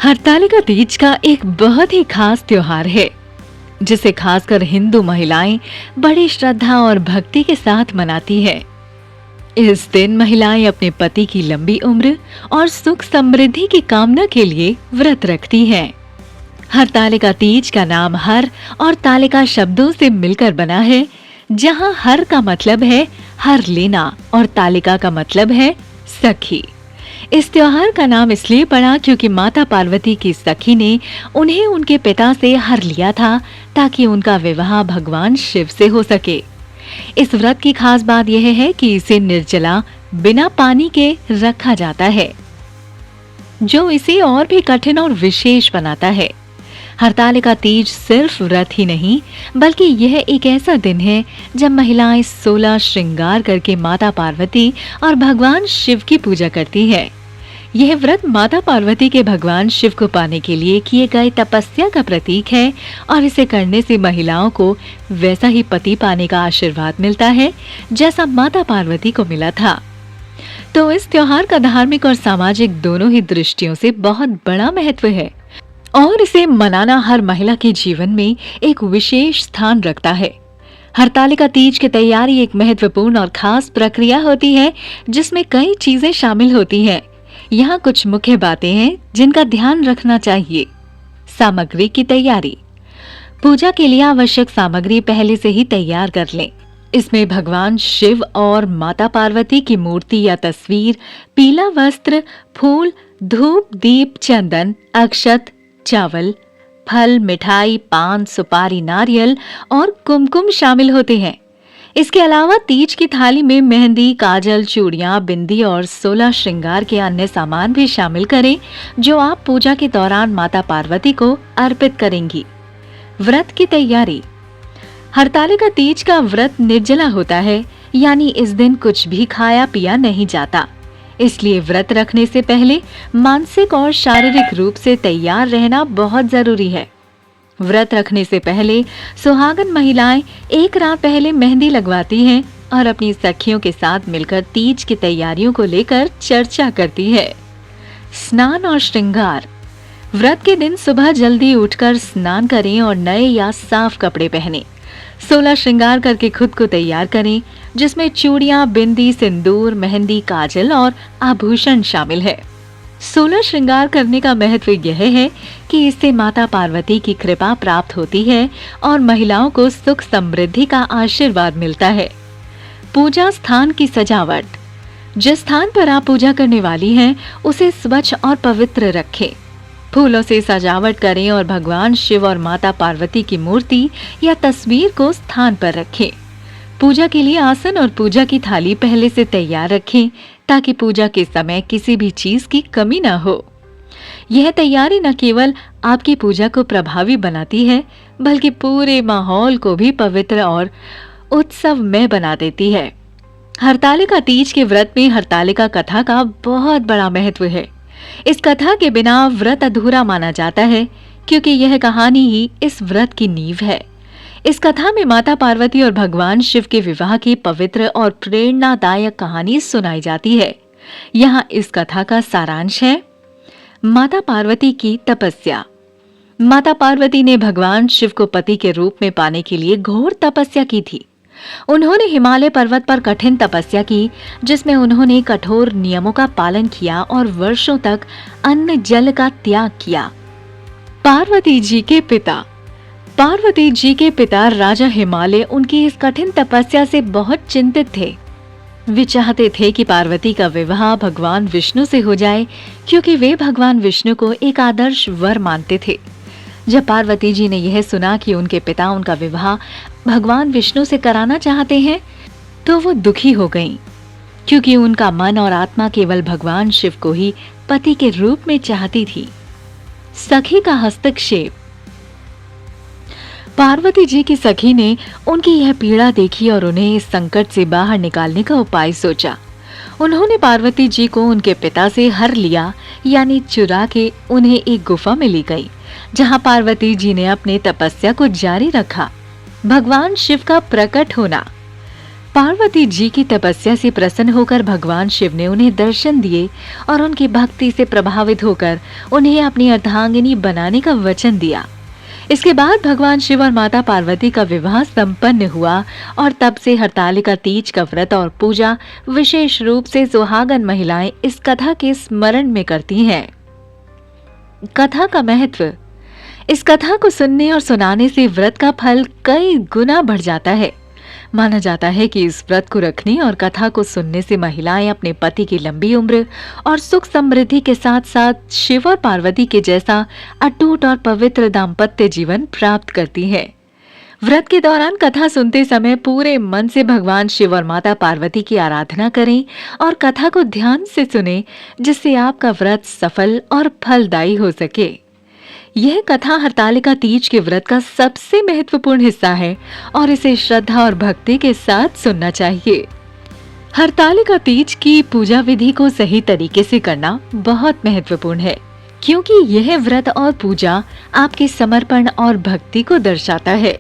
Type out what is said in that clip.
हरतालिका तीज का एक बहुत ही खास त्योहार है जिसे खासकर हिंदू महिलाएं बड़ी श्रद्धा और भक्ति के साथ मनाती है। इस दिन महिलाएं अपने पति की लंबी उम्र और सुख समृद्धि की कामना के लिए व्रत रखती हैं। हरतालिका तीज का नाम हर और तालिका शब्दों से मिलकर बना है, जहां हर का मतलब है हर लेना और तालिका का मतलब है सखी। इस त्योहार का नाम इसलिए पड़ा क्योंकि माता पार्वती की सखी ने उन्हें उनके पिता से हर लिया था ताकि उनका विवाह भगवान शिव से हो सके। इस व्रत की खास बात यह है कि इसे निर्जला बिना पानी के रखा जाता है, जो इसे और भी कठिन और विशेष बनाता है। हरतालिका तीज सिर्फ व्रत ही नहीं बल्कि यह एक ऐसा दिन है जब महिलाएं 16 श्रृंगार करके माता पार्वती और भगवान शिव की पूजा करती है। यह व्रत माता पार्वती के भगवान शिव को पाने के लिए किए गए तपस्या का प्रतीक है और इसे करने से महिलाओं को वैसा ही पति पाने का आशीर्वाद मिलता है जैसा माता पार्वती को मिला था। तो इस त्योहार का धार्मिक और सामाजिक दोनों ही दृष्टियों से बहुत बड़ा महत्व है और इसे मनाना हर महिला के जीवन में एक विशेष स्थान रखता है। हरतालिका तीज की तैयारी एक महत्वपूर्ण और खास प्रक्रिया होती है जिसमें कई चीजें शामिल होती हैं। यहाँ कुछ मुख्य बातें हैं जिनका ध्यान रखना चाहिए। सामग्री की तैयारी। पूजा के लिए आवश्यक सामग्री पहले से ही तैयार कर लें। इसमें भगवान शिव और माता पार्वती की मूर्ति या तस्वीर, पीला वस्त्र, फूल, धूप, दीप, चंदन, अक्षत, चावल, फल, मिठाई, पान, सुपारी, नारियल और कुमकुम शामिल होते हैं। इसके अलावा तीज की थाली में मेहंदी, काजल, चूड़ियां, बिंदी और 16 श्रृंगार के अन्य सामान भी शामिल करें जो आप पूजा के दौरान माता पार्वती को अर्पित करेंगी। व्रत की तैयारी। हरतालिका तीज का व्रत निर्जला होता है, यानी इस दिन कुछ भी खाया पिया नहीं जाता। इसलिए व्रत रखने से पहले मानसिक और शारीरिक रूप से तैयार रहना बहुत जरूरी है। व्रत रखने से पहले सुहागन महिलाएं एक रात पहले मेहंदी लगवाती हैं और अपनी सखियों के साथ मिलकर तीज की तैयारियों को लेकर चर्चा करती है। स्नान और श्रृंगार। व्रत के दिन सुबह जल्दी उठकर स्नान करें और नए या साफ कपड़े पहनें। 16 श्रृंगार करके खुद को तैयार करें, जिसमें चूड़ियां, बिंदी, सिंदूर, मेहंदी, काजल और आभूषण शामिल है। 16 श्रृंगार करने का महत्व यह है कि इससे माता पार्वती की कृपा प्राप्त होती है और महिलाओं को सुख समृद्धि का आशीर्वाद मिलता है। पूजा स्थान की सजावट। जिस स्थान पर आप पूजा करने वाली हैं, उसे स्वच्छ और पवित्र रखें। फूलों से सजावट करें और भगवान शिव और माता पार्वती की मूर्ति या तस्वीर को स्थान पर रखें। पूजा के लिए आसन और पूजा की थाली पहले से तैयार रखें ताकि पूजा के समय किसी भी चीज की कमी न हो। यह तैयारी न केवल आपकी पूजा को प्रभावी बनाती है बल्कि पूरे माहौल को भी पवित्र और उत्सवमय बना देती है। हरतालिका तीज के व्रत में हरतालिका कथा का बहुत बड़ा महत्व है। इस कथा के बिना व्रत अधूरा माना जाता है क्योंकि यह कहानी ही इस व्रत की नींव है। इस कथा में माता पार्वती और भगवान शिव के विवाह की पवित्र और प्रेरणादायक कहानी सुनाई जाती है। यहाँ इस कथा का सारांश है। माता पार्वती की तपस्या। माता पार्वती ने भगवान शिव को पति के रूप में पाने के लिए घोर तपस्या की थी। उन्होंने हिमालय पर्वत पर कठिन तपस्या की, जिसमें उन्होंने कठोर नियमों का पालन किया और वर्षों तक अन्न जल का त्याग किया। पार्वती जी के पिता। पार्वती जी के पिता राजा हिमालय उनकी इस कठिन तपस्या से बहुत चिंतित थे। वे चाहते थे कि पार्वती का विवाह भगवान विष्णु से हो जाए क्योंकि वे भगवान विष्णु को एक आदर्श वर मानते थे। जब पार्वती जी ने यह सुना कि उनके पिता उनका विवाह भगवान विष्णु से कराना चाहते हैं तो वो दुखी हो गईं, क्योंकि उनका मन और आत्मा केवल भगवान शिव को ही पति के रूप में चाहती थी। सखी का हस्तक्षेप। पार्वती जी की सखी ने उनकी यह पीड़ा देखी और उन्हें इस संकट से बाहर निकालने का उपाय सोचा। उन्होंने पार्वती जी को उनके पिता से हर लिया, यानी चुरा के उन्हें एक गुफा में ले गई, जहां पार्वती जी ने अपने तपस्या को जारी रखा। भगवान शिव का प्रकट होना। पार्वती जी की तपस्या से प्रसन्न होकर भगवान शिव ने उन्हें दर्शन दिए और उनकी भक्ति से प्रभावित होकर उन्हें अपनी अर्धांगिनी बनाने का वचन दिया। इसके बाद भगवान शिव और माता पार्वती का विवाह संपन्न हुआ और तब से हरतालिका तीज का व्रत और पूजा विशेष रूप से सुहागन महिलाएं इस कथा के स्मरण में करती हैं। कथा का महत्व। इस कथा को सुनने और सुनाने से व्रत का फल कई गुना बढ़ जाता है। माना जाता है कि इस व्रत को रखने और कथा को सुनने से महिलाएं अपने पति की लंबी उम्र और सुख समृद्धि के साथ साथ शिव और पार्वती के जैसा अटूट और पवित्र दाम्पत्य जीवन प्राप्त करती हैं। व्रत के दौरान कथा सुनते समय पूरे मन से भगवान शिव और माता पार्वती की आराधना करें और कथा को ध्यान से सुनें, जिससे आपका व्रत सफल और फलदायी हो सके। यह कथा हरतालिका तीज के व्रत का सबसे महत्वपूर्ण हिस्सा है और इसे श्रद्धा और भक्ति के साथ सुनना चाहिए। हरतालिका तीज की पूजा विधि को सही तरीके से करना बहुत महत्वपूर्ण है, क्योंकि यह व्रत और पूजा आपके समर्पण और भक्ति को दर्शाता है।